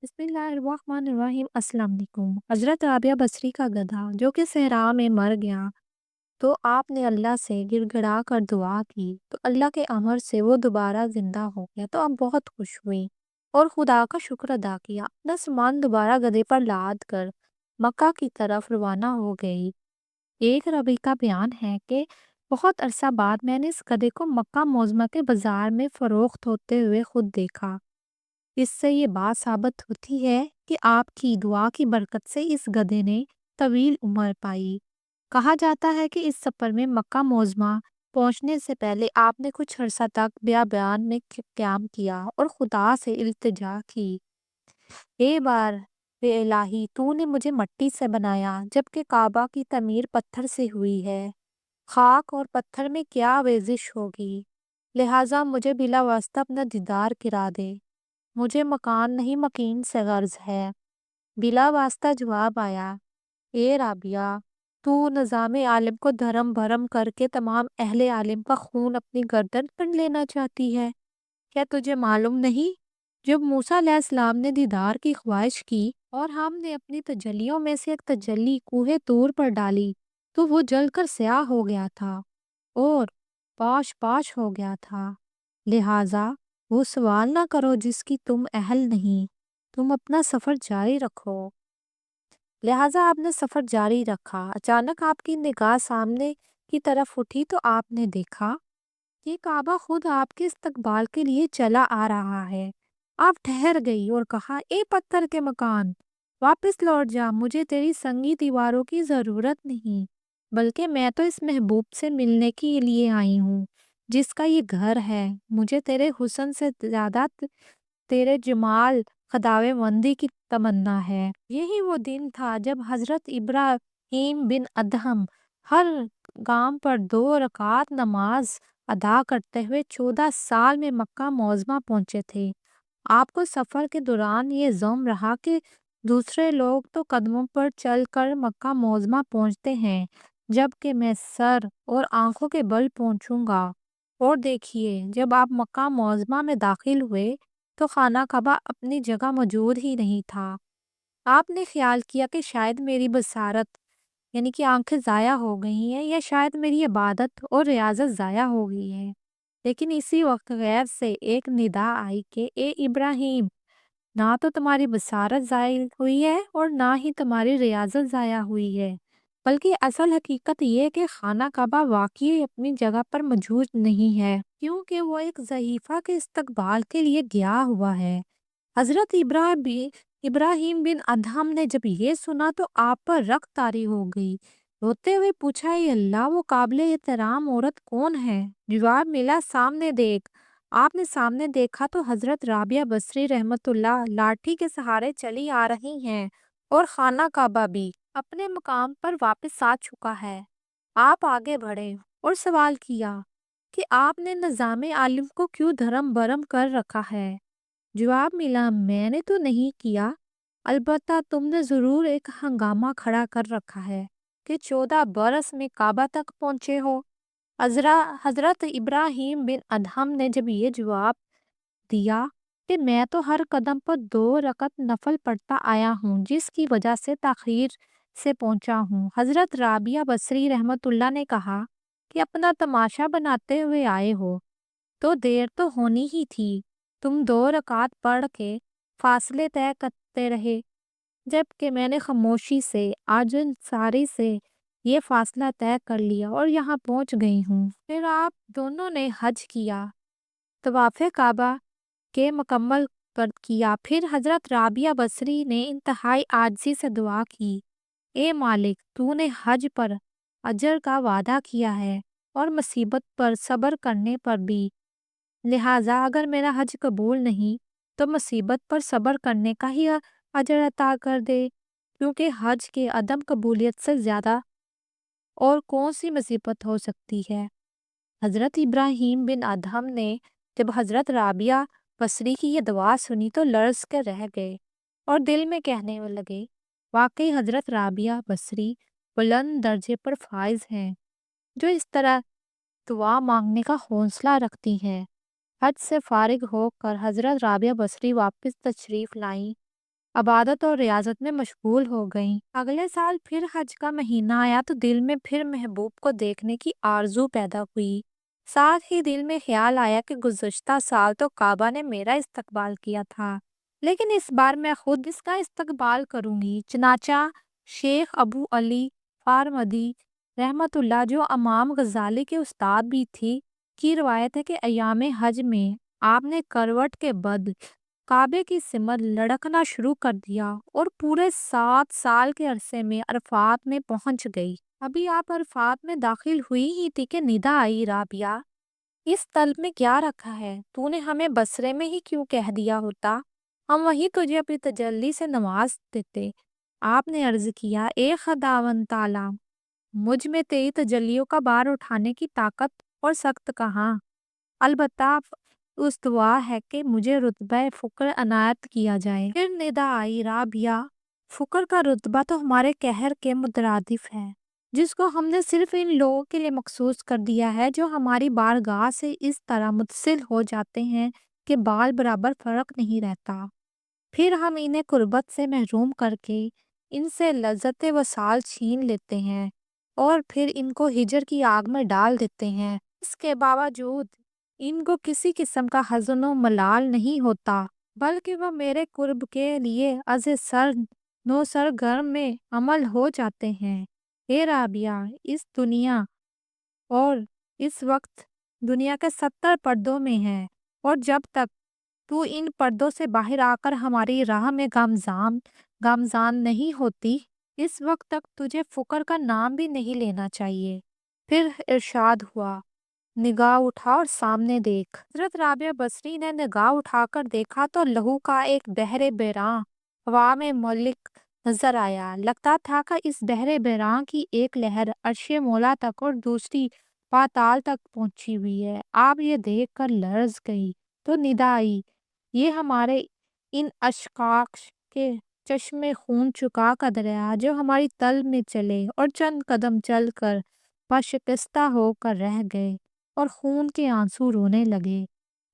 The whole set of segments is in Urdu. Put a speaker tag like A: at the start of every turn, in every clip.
A: بسم اللہ الرحمن الرحیم۔ السلام علیکم۔ حضرت رابعہ بصری کا گدھا جو کہ صحرا میں مر گیا تو آپ نے اللہ سے گڑ گڑا کر دعا کی تو اللہ کے امر سے وہ دوبارہ زندہ ہو گیا تو آپ بہت خوش ہوئی اور خدا کا شکر ادا کیا۔ اپنا سامان دوبارہ گدھے پر لاد کر مکہ کی طرف روانہ ہو گئی۔ ایک راوی کا بیان ہے کہ بہت عرصہ بعد میں نے اس گدھے کو مکہ معظمہ کے بازار میں فروخت ہوتے ہوئے خود دیکھا۔ اس سے یہ بات ثابت ہوتی ہے کہ آپ کی دعا کی برکت سے اس گدھے نے طویل عمر پائی۔ کہا جاتا ہے کہ اس سفر میں مکہ معظمہ پہنچنے سے پہلے آپ نے کچھ عرصہ تک بیابان میں قیام کیا اور خدا سے التجا کی، اے بار اے الہی، تو نے مجھے مٹی سے بنایا جبکہ کعبہ کی تعمیر پتھر سے ہوئی ہے۔ خاک اور پتھر میں کیا آمیزش ہوگی، لہٰذا مجھے بلا واسطہ اپنا دیدار کرا دے۔ مجھے مکان نہیں مکین سے غرض ہے۔ بلا واسطہ جواب آیا، اے رابعہ، تو نظام عالم کو دھرم بھرم کر کے تمام اہل عالم کا خون اپنی گردن پر لینا چاہتی ہے۔ کیا تجھے معلوم نہیں جب موسیٰ علیہ السلام نے دیدار کی خواہش کی اور ہم نے اپنی تجلیوں میں سے ایک تجلی کوہ طور پر ڈالی تو وہ جل کر سیاہ ہو گیا تھا اور پاش پاش ہو گیا تھا، لہٰذا وہ سوال نہ کرو جس کی تم اہل نہیں، تم اپنا سفر جاری رکھو۔ لہٰذا آپ نے سفر جاری رکھا۔ اچانک آپ کی نگاہ سامنے کی طرف اٹھی تو آپ نے دیکھا کہ کعبہ خود آپ کے استقبال کے لیے چلا آ رہا ہے۔ آپ ٹھہر گئی اور کہا، اے پتھر کے مکان، واپس لوٹ جا، مجھے تیری سنگی دیواروں کی ضرورت نہیں، بلکہ میں تو اس محبوب سے ملنے کے لیے آئی ہوں جس کا یہ گھر ہے۔ مجھے تیرے حسن سے زیادہ تیرے جمال خداوند مندی کی تمنا ہے۔ یہی وہ دن تھا جب حضرت ابراہیم بن ادہم ہر گام پر 2 رکعت نماز ادا کرتے ہوئے 14 سال میں مکہ معظمہ پہنچے تھے۔ آپ کو سفر کے دوران یہ زوم رہا کہ دوسرے لوگ تو قدموں پر چل کر مکہ معظمہ پہنچتے ہیں جبکہ میں سر اور آنکھوں کے بل پہنچوں گا۔ اور دیکھیے، جب آپ مکہ معظمہ میں داخل ہوئے تو خانہ کعبہ اپنی جگہ موجود ہی نہیں تھا۔ آپ نے خیال کیا کہ شاید میری بصارت یعنی کہ آنکھیں ضائع ہو گئی ہیں یا شاید میری عبادت اور ریاضت ضائع ہو گئی ہے، لیکن اسی وقت غیب سے ایک ندا آئی کہ اے ابراہیم، نہ تو تمہاری بصارت ضائع ہوئی ہے اور نہ ہی تمہاری ریاضت ضائع ہوئی ہے، بلکہ اصل حقیقت یہ کہ خانہ کعبہ واقعی اپنی جگہ پر موجود نہیں ہے کیونکہ وہ ایک ضعیفہ کے استقبال کے لیے گیا ہوا ہے۔ حضرت ابراہیم بن ادہم نے جب یہ سنا تو آپ پر رخ طاری ہو گئی۔ روتے ہوئے پوچھا، اے اللہ، وہ قابل احترام عورت کون ہے؟ جواب ملا، سامنے دیکھ۔ آپ نے سامنے دیکھا تو حضرت رابعہ بصری رحمت اللہ لاٹھی کے سہارے چلی آ رہی ہیں اور خانہ کعبہ بھی اپنے مقام پر واپس آ چکا ہے۔ آپ آگے بڑھے اور سوال کیا کہ آپ نے نظام عالم کو کیوں دھرم برم کر رکھا ہے؟ جواب ملا، میں نے تو نہیں کیا، البتہ تم نے ضرور ایک ہنگامہ کھڑا کر رکھا ہے کہ 14 برس میں کعبہ تک پہنچے ہو۔ حضرت ابراہیم بن ادہم نے جب یہ جواب دیا کہ میں تو ہر قدم پر 2 رکعت نفل پڑھتا آیا ہوں جس کی وجہ سے تاخیر سے پہنچا ہوں، حضرت رابعہ بصری رحمت اللہ نے کہا کہ اپنا تماشا بناتے ہوئے آئے ہو تو دیر تو ہونی ہی تھی۔ تم 2 رکعت پڑھ کے فاصلے طے کرتے رہے جبکہ میں نے خاموشی سے عاجز ساری سے یہ فاصلہ طے کر لیا اور یہاں پہنچ گئی ہوں۔ پھر آپ دونوں نے حج کیا، طواف کعبہ کے مکمل کیا۔ پھر حضرت رابعہ بصری نے انتہائی عاجزی سے دعا کی، اے مالک، تو نے حج پر اجر کا وعدہ کیا ہے اور مصیبت پر صبر کرنے پر بھی، لہٰذا اگر میرا حج قبول نہیں تو مصیبت پر صبر کرنے کا ہی اجر عطا کر دے، کیونکہ حج کے عدم قبولیت سے زیادہ اور کون سی مصیبت ہو سکتی ہے۔ حضرت ابراہیم بن ادہم نے جب حضرت رابعہ بصری کی یہ دعا سنی تو لرز کے رہ گئے اور دل میں کہنے لگے، واقعی حضرت رابعہ بصری بلند درجے پر فائز ہیں جو اس طرح دعا مانگنے کا حوصلہ رکھتی ہیں۔ حج سے فارغ ہو کر حضرت رابعہ بصری واپس تشریف لائیں عبادت اور ریاضت میں مشغول ہو گئیں۔ اگلے سال پھر حج کا مہینہ آیا تو دل میں پھر محبوب کو دیکھنے کی آرزو پیدا ہوئی۔ ساتھ ہی دل میں خیال آیا کہ گزشتہ سال تو کعبہ نے میرا استقبال کیا تھا، لیکن اس بار میں خود اس کا استقبال کروں گی۔ چنانچہ شیخ ابو علی فارمدی رحمت اللہ، جو امام غزالی کے استاد بھی تھی، کی روایت ہے کہ ایام حج میں آپ نے کروٹ کے بدل کعبے کی سمت لڑکنا شروع کر دیا اور پورے 7 سال کے عرصے میں عرفات میں پہنچ گئی۔ ابھی آپ عرفات میں داخل ہوئی ہی تھی کہ ندا آئی، رابعہ اس طلب میں کیا رکھا ہے؟ تو نے ہمیں بصرے میں ہی کیوں کہہ دیا ہوتا، ہم وہی تجھے اپنی تجلی سے نواز دیتے۔ آپ نے عرض کیا، اے خداوند تعالیٰ، مجھ میں تیری تجلیوں کا بار اٹھانے کی طاقت اور سخت کہاں، البتہ اس دعا ہے کہ مجھے رتبہ فقر عنایت کیا جائے۔ پھر ندا آئی، رابعہ فقر کا رتبہ تو ہمارے قہر کے مترادف ہے، جس کو ہم نے صرف ان لوگوں کے لیے مخصوص کر دیا ہے جو ہماری بارگاہ سے اس طرح متصل ہو جاتے ہیں کہ بال برابر فرق نہیں رہتا۔ پھر ہم انہیں قربت سے محروم کر کے ان سے لذت وصال چھین لیتے ہیں اور پھر ان کو ہجر کی آگ میں ڈال دیتے ہیں۔ اس کے باوجود ان کو کسی قسم کا حزن و ملال نہیں ہوتا، بلکہ وہ میرے قرب کے لیے از سر نو سرگرم میں عمل ہو جاتے ہیں۔ اے رابعہ، اس دنیا اور اس وقت دنیا کے 70 پردوں میں ہے، اور جب تک تو ان پردوں سے باہر آ کر ہماری راہ میں گامزن نہیں ہوتی، اس وقت تک تجھے فقر کا نام بھی نہیں لینا چاہیے۔ پھر ارشاد ہوا، نگاہ اٹھا اور سامنے دیکھ۔ حضرت رابعہ بصری نے نگاہ اٹھا کر دیکھا تو لہو کا ایک بحر بیراں ہوا میں معلق نظر آیا۔ لگتا تھا کہ اس بحر بیراں کی ایک لہر عرش مولا تک اور دوسری پاتال تک پہنچی ہوئی ہے۔ آپ یہ دیکھ کر لرز گئی تو ندا آئی، یہ ہمارے ان اشقاق کے چشم خون چکا کا دریا جو ہماری طلب میں چلے اور چند قدم چل کر پاشکستہ ہو کر رہ گئے اور خون کے آنسو رونے لگے۔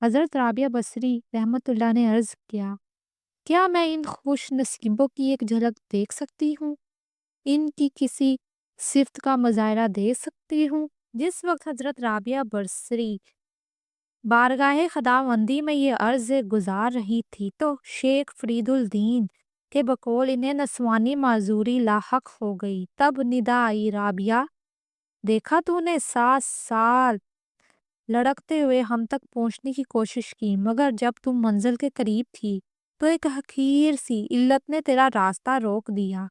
A: حضرت رابعہ بصری رحمت اللہ نے عرض کیا میں ان خوش نصیبوں کی ایک جھلک دیکھ سکتی ہوں، ان کی کسی صفت کا مظاہرہ دے سکتی ہوں؟ جس وقت حضرت رابعہ بصری بارگاہ خداوندی میں یہ عرض گزار رہی تھی تو شیخ فرید الدین کے بقول انہیں نسوانی معذوری لاحق ہو گئی۔ تب ندا آئی، رابعہ دیکھا تو نے 7 سال لڑکتے ہوئے ہم تک پہنچنے کی کوشش کی، مگر جب تم منزل کے قریب تھی تو ایک حقیر سی علت نے تیرا راستہ روک دیا،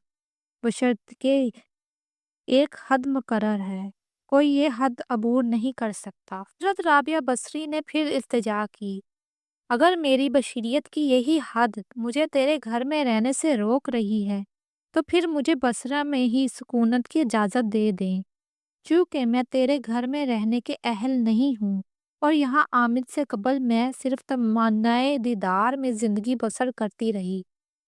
A: بشرطیکہ ایک حد مقرر ہے، کوئی یہ حد عبور نہیں کر سکتا۔ حضرت رابعہ بصری نے پھر التجا کی، اگر میری بشریت کی یہی حد مجھے تیرے گھر میں رہنے سے روک رہی ہے تو پھر مجھے بصرہ میں ہی سکونت کی اجازت دے دیں، چونکہ میں تیرے گھر میں رہنے کے اہل نہیں ہوں اور یہاں آمد سے قبل میں صرف تمنائے دیدار میں زندگی بسر کرتی رہی۔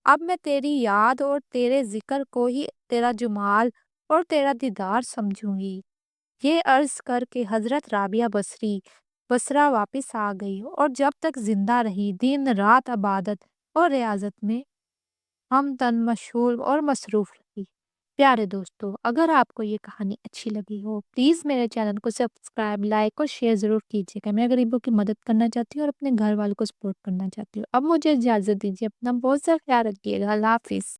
A: اب میں تیری یاد اور تیرے ذکر کو ہی تیرا جمال اور تیرا دیدار سمجھوں گی۔ یہ عرض کر کے حضرت رابعہ بصری بصرہ واپس آ گئی اور جب تک زندہ رہی دن رات عبادت اور ریاضت میں ہم تن مشغول اور مصروف رہی۔ پیارے دوستو، اگر آپ کو یہ کہانی اچھی لگی ہو پلیز میرے چینل کو سبسکرائب، لائک اور شیئر ضرور کیجیے گا۔ میں غریبوں کی مدد کرنا چاہتی ہوں اور اپنے گھر والوں کو سپورٹ کرنا چاہتی ہوں۔ اب مجھے اجازت دیجیے، اپنا بہت سا خیال رکھیے گا۔ اللہ حافظ۔